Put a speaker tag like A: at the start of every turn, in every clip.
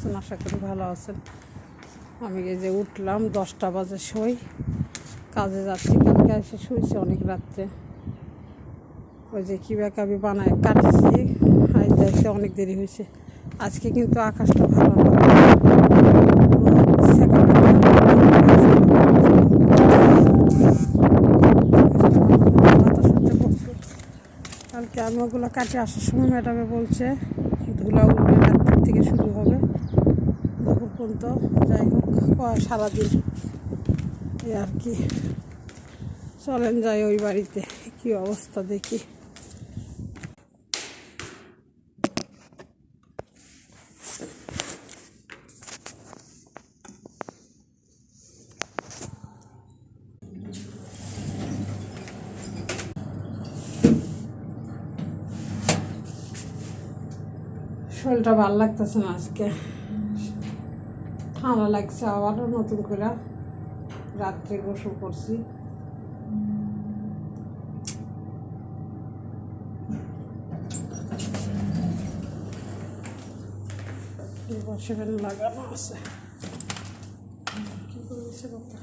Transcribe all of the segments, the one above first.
A: আছেন? আশা করি ভালো আছেন। আমি এই যে উঠলাম 10টা বাজে, শুই, কাজে যাচ্ছি। কালকে এসে শুয়েছি অনেক রাত্রে। ওই যে কিভাবে বানায় কাটছি, আইতে আইতে অনেক দেরি হয়েছে। আজকে কিন্তু আকাশটা ভালো না, কালকে আমি ওগুলো কাটে আসার সময় ম্যাডামে বলছে ধুলা উঠবে, রাত্রের থেকে শুরু হবে দুপুর পর্যন্ত। যাই হোক, সারাদিন এই আর কি। চলেন যাই ওই বাড়িতে, কি অবস্থা দেখি। শরীরটা ভালো লাগতেছে না আজকে, ঠান্ডা লাগছে। আবারও নতুন করে রাত্রে গোসল করছি। সেখানে লাগানো আছে, কি করেছে কথা।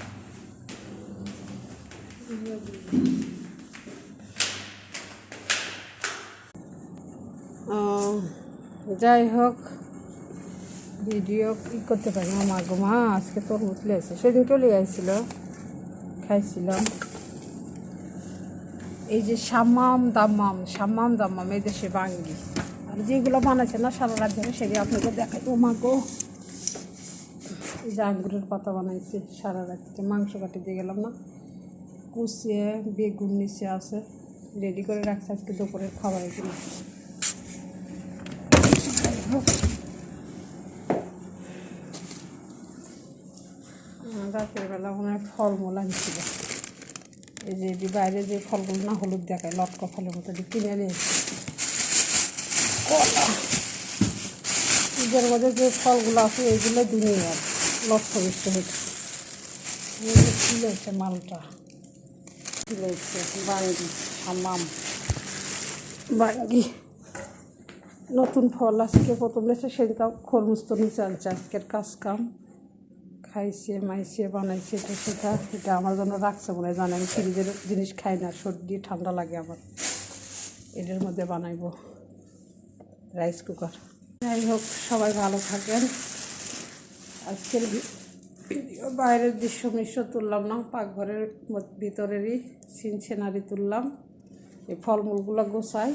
A: যাই হোক, ভিডিও কি করতে পারি। আমার গো মা আজকে তরমুজ লিয়েছে, সেদিন চলে আসছিল, খাইছিলাম। এই যে সাম্মাম দাম্মাম এই দেশে বাঙ্গি, আর যেগুলো বানাচ্ছে না সারা রাত ধরে, সেগুলো আপনাকে দেখাই। ও মা গো, এই যে আঙ্গুরের পাতা বানাইছে সারা রাত থেকে। মাংস কাটি দিয়ে গেলাম না, কুচিয়ে বেগুন নিচে আছে, রেডি করে রাখছে আজকে দুপুরের খাবারের জন্য। রাতের বেলা মনে হয় ফলমূল আনছিল, এই যে বাইরে যে ফলগুলো না হলুদ দেখায়, লটকা ফলের মতো কিনে নিয়েছি। কলা, ঈদের মধ্যে যে ফলগুলো আছে এইগুলো দিনে আর লটকা বিষ্ট হচ্ছে। কিনেছে মালটা, কিনেছে বাঙ্গি, সামাম বাঙ্গি, নতুন ফল আজকে প্রথম লেছে। সেদিনকাও খরমুজ তো নিচে আনছে। আজকের কাজ কাম খাইছে, মাইছে, বানাইছে, এটা সেটা। এটা আমার জন্য রাখছে মনে হয়, জানে আমি ফ্রিজের জিনিস খাই না, সর্দি ঠান্ডা লাগে আমার। এটার মধ্যে বানাইব রাইস কুকার। যাই হোক, সবাই ভালো থাকেন। আজকের ভিডিও বাইরের দৃশ্য তুললাম না, পাকঘরের ভিতরেরই সিনারি তুললাম। এই ফলমূলগুলো গোছাই।